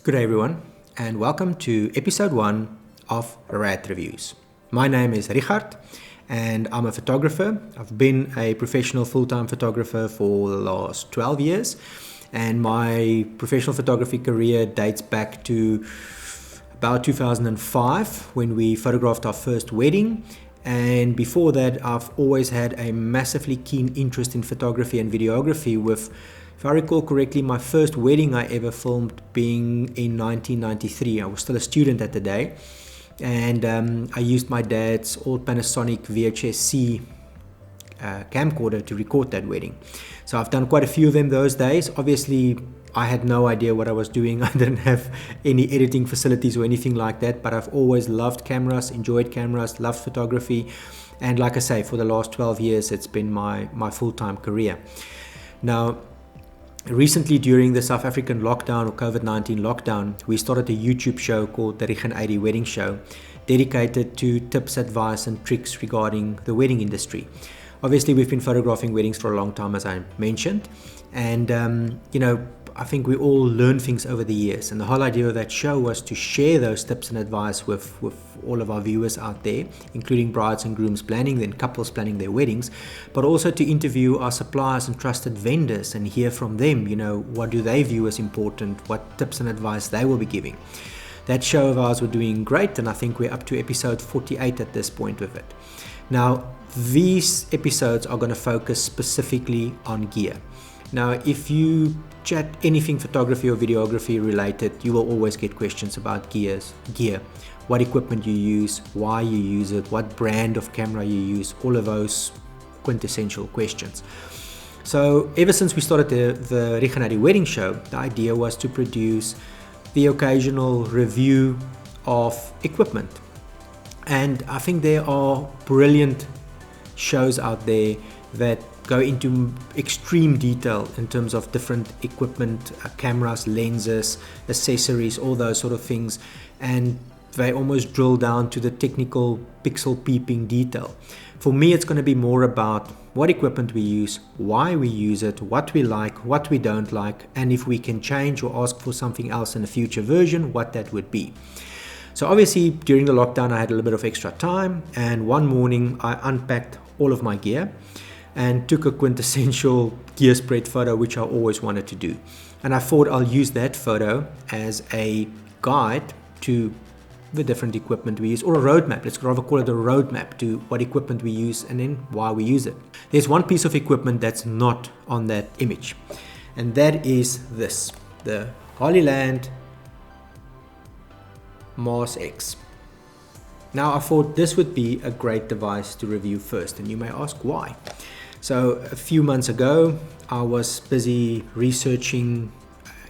Good day everyone, and welcome to episode 1 of RRAD Reviews. My name is Rieghard and I'm a photographer. I've been a professional full-time photographer for the last 12 years, and my professional photography career dates back to about 2005 when we photographed our first wedding. And before that, I've always had a massively keen interest in photography and videography, with, if I recall correctly, my first wedding I ever filmed being in 1993. I was still a student at the day, and I used my dad's old Panasonic VHS-C camcorder to record that wedding. So I've done quite a few of them those days. Obviously, I had no idea what I was doing. I didn't have any editing facilities or anything like that, but I've always loved cameras, enjoyed cameras, loved photography. And like I say, for the last 12 years, it's been my full-time career. Now, recently during the South African lockdown or COVID-19 lockdown, we started a YouTube show called the Rieg AD Wedding Show, dedicated to tips, advice and tricks regarding the wedding industry. Obviously, we've been photographing weddings for a long time, as I mentioned, and I think we all learn things over the years, and the whole idea of that show was to share those tips and advice with all of our viewers out there, including brides and grooms planning, then couples planning their weddings, but also to interview our suppliers and trusted vendors and hear from them, what do they view as important, what tips and advice they will be giving. That show of ours were doing great, and I think we're up to episode 48 at this point with it. Now, these episodes are going to focus specifically on gear. Now, if you chat anything photography or videography related, you will always get questions about gear, what equipment you use, why you use it, what brand of camera you use, all of those quintessential questions. So ever since we started the Rieg AD Wedding Show, the idea was to produce the occasional review of equipment. And I think there are brilliant shows out there that go into extreme detail in terms of different equipment, cameras, lenses, accessories, all those sort of things, and they almost drill down to the technical pixel peeping detail. For me, it's going to be more about what equipment we use, why we use it, what we like, what we don't like, and if we can change or ask for something else in a future version, what that would be. So obviously during the lockdown I had a little bit of extra time, and one morning I unpacked all of my gear and took a quintessential gear spread photo, which I always wanted to do. And I thought I'll use that photo as a guide to the different equipment we use, or a roadmap. Let's rather call it a roadmap to what equipment we use and then why we use it. There's one piece of equipment that's not on that image, and that is this, the Hollyland Mars X. Now, I thought this would be a great device to review first, and you may ask why. So a few months ago, I was busy researching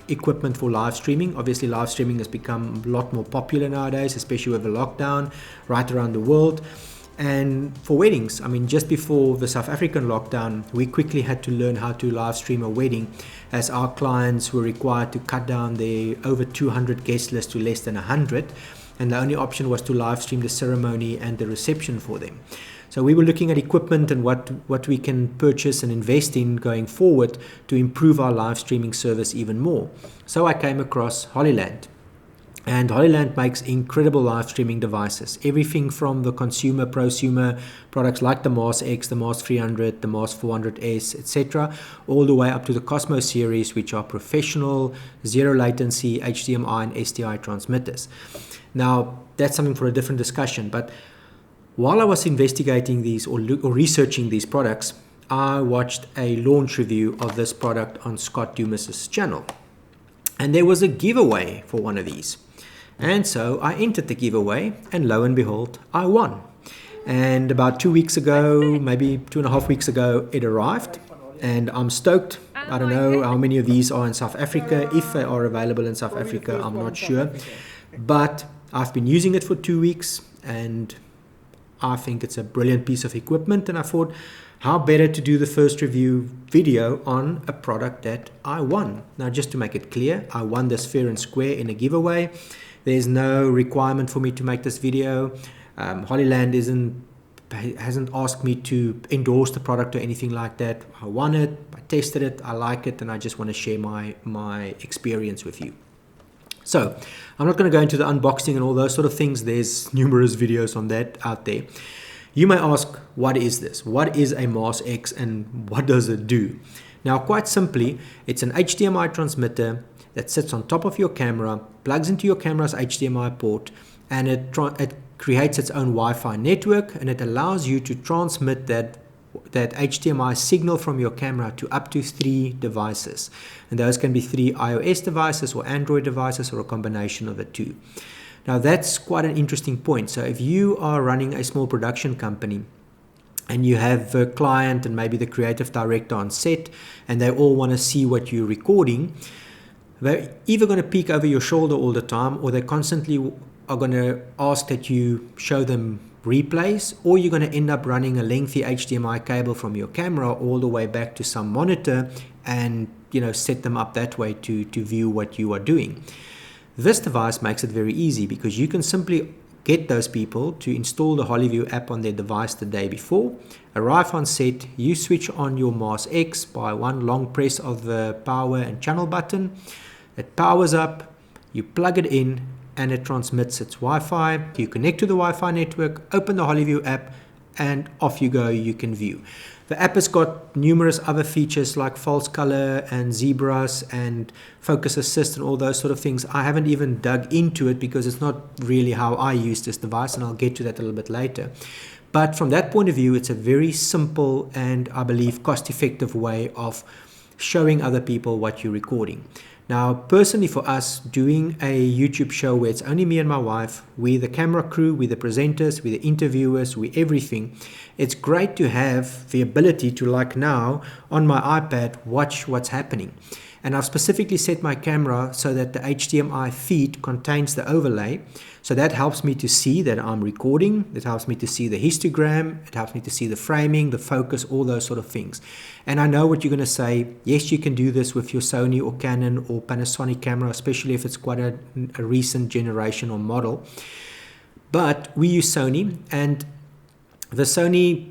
equipment for live streaming. Obviously, live streaming has become a lot more popular nowadays, especially with the lockdown right around the world. And for weddings, just before the South African lockdown, we quickly had to learn how to live stream a wedding, as our clients were required to cut down their over 200 guest list to less than 100. And the only option was to live stream the ceremony and the reception for them. So we were looking at equipment and what we can purchase and invest in going forward to improve our live streaming service even more. So I came across Hollyland. And Hollyland makes incredible live streaming devices. Everything from the consumer, prosumer products like the Mars X, the Mars 300, the Mars 400S, etc., all the way up to the Cosmos series, which are professional, zero latency, HDMI and SDI transmitters. Now, that's something for a different discussion, but while I was investigating these or researching these products, I watched a launch review of this product on Scott Dumas's channel. And there was a giveaway for one of these. And so I entered the giveaway, and lo and behold, I won. And about 2 weeks ago, maybe 2.5 weeks ago, it arrived, and I'm stoked. I don't know how many of these are in South Africa. If they are available in South Africa, I'm not sure. But I've been using it for 2 weeks, and I think it's a brilliant piece of equipment, and I thought, how better to do the first review video on a product that I won. Now, just to make it clear, I won this fair and square in a giveaway. There's no requirement for me to make this video. Hollyland hasn't asked me to endorse the product or anything like that. I won it, I tested it, I like it, and I just want to share my experience with you. So I'm not going to go into the unboxing and all those sort of things. There's numerous videos on that out there. You may ask, what is this? What is a Mars X and what does it do? Now, quite simply, it's an HDMI transmitter that sits on top of your camera, plugs into your camera's HDMI port, and it creates its own Wi-Fi network, and it allows you to transmit that HDMI signal from your camera to up to 3 devices. And those can be 3 iOS devices or Android devices or a combination of the two. Now that's quite an interesting point. So if you are running a small production company and you have a client and maybe the creative director on set and they all want to see what you're recording, they're either going to peek over your shoulder all the time, or they constantly are going to ask that you show them replays, or you're going to end up running a lengthy HDMI cable from your camera all the way back to some monitor and set them up that way to view what you are doing. This device makes it very easy because you can simply get those people to install the HollyView app on their device the day before, arrive on set, you switch on your Mars X by one long press of the power and channel button, it powers up, you plug it in, and it transmits its Wi-Fi. You connect to the Wi-Fi network, open the HollyView app, and off you go, you can view. The app has got numerous other features like false color and zebras and focus assist and all those sort of things. I haven't even dug into it because it's not really how I use this device, and I'll get to that a little bit later. But from that point of view, it's a very simple and I believe cost-effective way of showing other people what you're recording. Now, personally for us, doing a YouTube show where it's only me and my wife, we're the camera crew, we're the presenters, we're the interviewers, we're everything, it's great to have the ability to, like now, on my iPad, watch what's happening. And I've specifically set my camera so that the HDMI feed contains the overlay. So that helps me to see that I'm recording. It helps me to see the histogram. It helps me to see the framing, the focus, all those sort of things. And I know what you're going to say. Yes, you can do this with your Sony or Canon or Panasonic camera, especially if it's quite a recent generation or model. But we use Sony, and the Sony,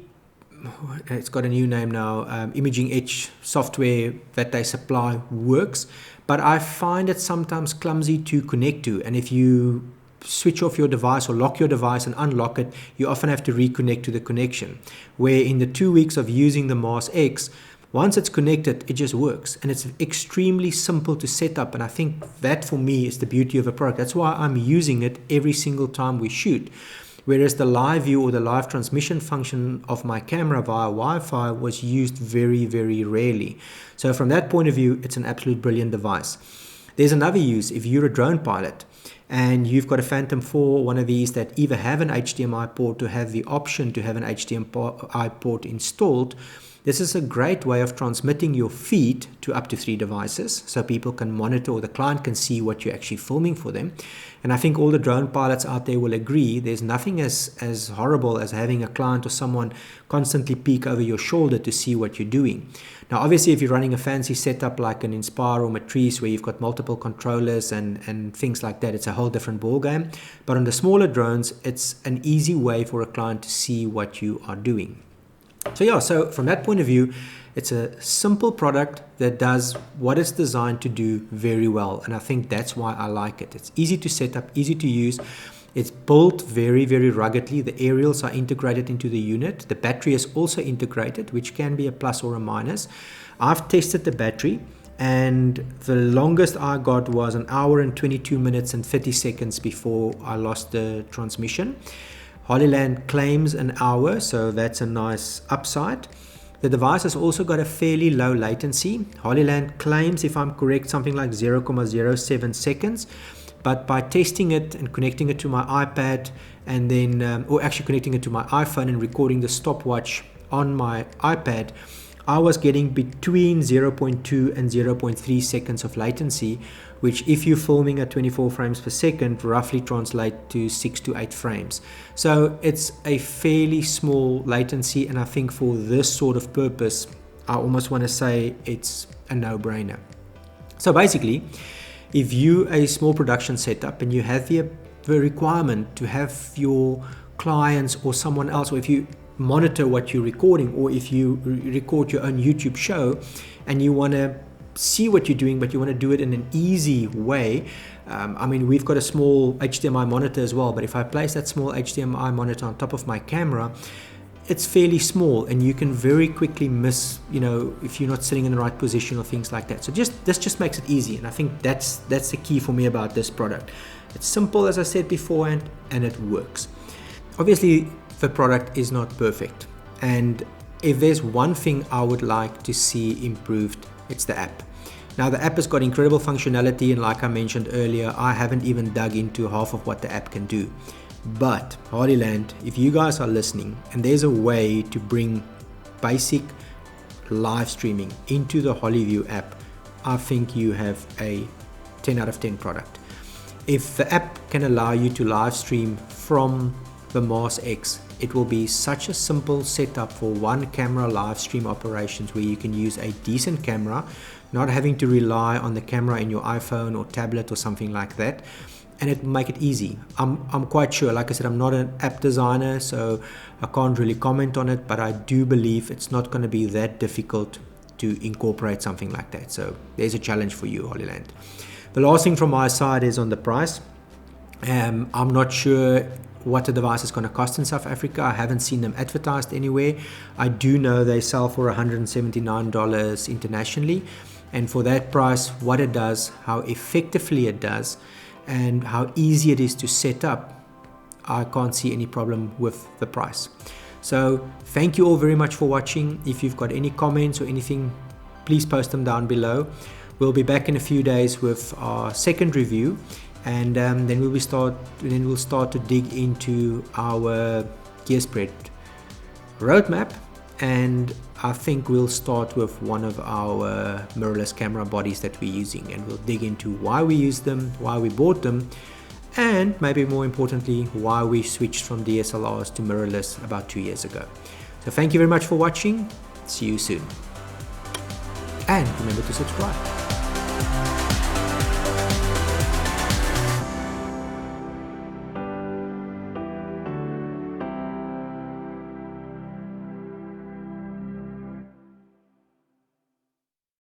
it's got a new name now, Imaging Edge software that they supply works, but I find it sometimes clumsy to connect to, and if you switch off your device or lock your device and unlock it, you often have to reconnect to the connection, where in the 2 weeks of using the Mars X, once it's connected, it just works, and it's extremely simple to set up, and I think that for me is the beauty of a product. That's why I'm using it every single time we shoot. Whereas the live view or the live transmission function of my camera via Wi-Fi was used very, very rarely. So from that point of view, it's an absolute brilliant device. There's another use. If you're a drone pilot and you've got a Phantom 4, one of these that either have an HDMI port or have the option to have an HDMI port installed, this is a great way of transmitting your feed to up to 3 devices so people can monitor, or the client can see what you're actually filming for them. And I think all the drone pilots out there will agree there's nothing as horrible as having a client or someone constantly peek over your shoulder to see what you're doing. Now, obviously, if you're running a fancy setup like an Inspire or Matrice where you've got multiple controllers and things like that, it's a whole different ballgame. But on the smaller drones, it's an easy way for a client to see what you are doing. So yeah, so from that point of view, it's a simple product that does what it's designed to do very well. And I think that's why I like it. It's easy to set up, easy to use. It's built very, very ruggedly. The aerials are integrated into the unit. The battery is also integrated, which can be a plus or a minus. I've tested the battery, and the longest I got was 1 hour and 22 minutes and 30 seconds before I lost the transmission. Hollyland claims an hour, so that's a nice upside. The device has also got a fairly low latency. Hollyland claims, if I'm correct, something like 0.07 seconds. But by testing it and connecting it to my iPad and then, or actually connecting it to my iPhone and recording the stopwatch on my iPad, I was getting between 0.2 and 0.3 seconds of latency, which if you're filming at 24 frames per second, roughly translate to 6 to 8 frames. So it's a fairly small latency, and I think for this sort of purpose, I almost want to say it's a no-brainer. So basically, if you're a small production setup and you have the requirement to have your clients or someone else, or if you monitor what you're recording, or if you record your own YouTube show and you want to see what you're doing, but you want to do it in an easy way. I mean, we've got a small HDMI monitor as well, but if I place that small HDMI monitor on top of my camera, it's fairly small and you can very quickly miss, if you're not sitting in the right position or things like that. So this just makes it easy, and I think that's the key for me about this product. It's simple, as I said beforehand, and it works. Obviously, the product is not perfect, and if there's one thing I would like to see improved, it's the app. Now, the app has got incredible functionality, and like I mentioned earlier, I haven't even dug into half of what the app can do. But Hollyland, if you guys are listening and there's a way to bring basic live streaming into the HollyView app, I think you have a 10 out of 10 product. If the app can allow you to live stream from the Mars X, it will be such a simple setup for one camera live stream operations where you can use a decent camera, not having to rely on the camera in your iPhone or tablet or something like that. And it will make it easy. I'm quite sure, like I said, I'm not an app designer, so I can't really comment on it, but I do believe it's not going to be that difficult to incorporate something like that. So there's a challenge for you, Hollyland. The last thing from my side is on the price. I'm not sure what the device is going to cost in South Africa. I haven't seen them advertised anywhere. I do know they sell for $179 internationally. And for that price, what it does, how effectively it does, and how easy it is to set up, I can't see any problem with the price. So thank you all very much for watching. If you've got any comments or anything, please post them down below. We'll be back in a few days with our second review, and then we'll start to dig into our gear spread roadmap, and I think we'll start with one of our mirrorless camera bodies that we're using, and we'll dig into why we use them, why we bought them, and maybe more importantly, why we switched from DSLRs to mirrorless about 2 years ago. So thank you very much for watching. See you soon. And remember to subscribe.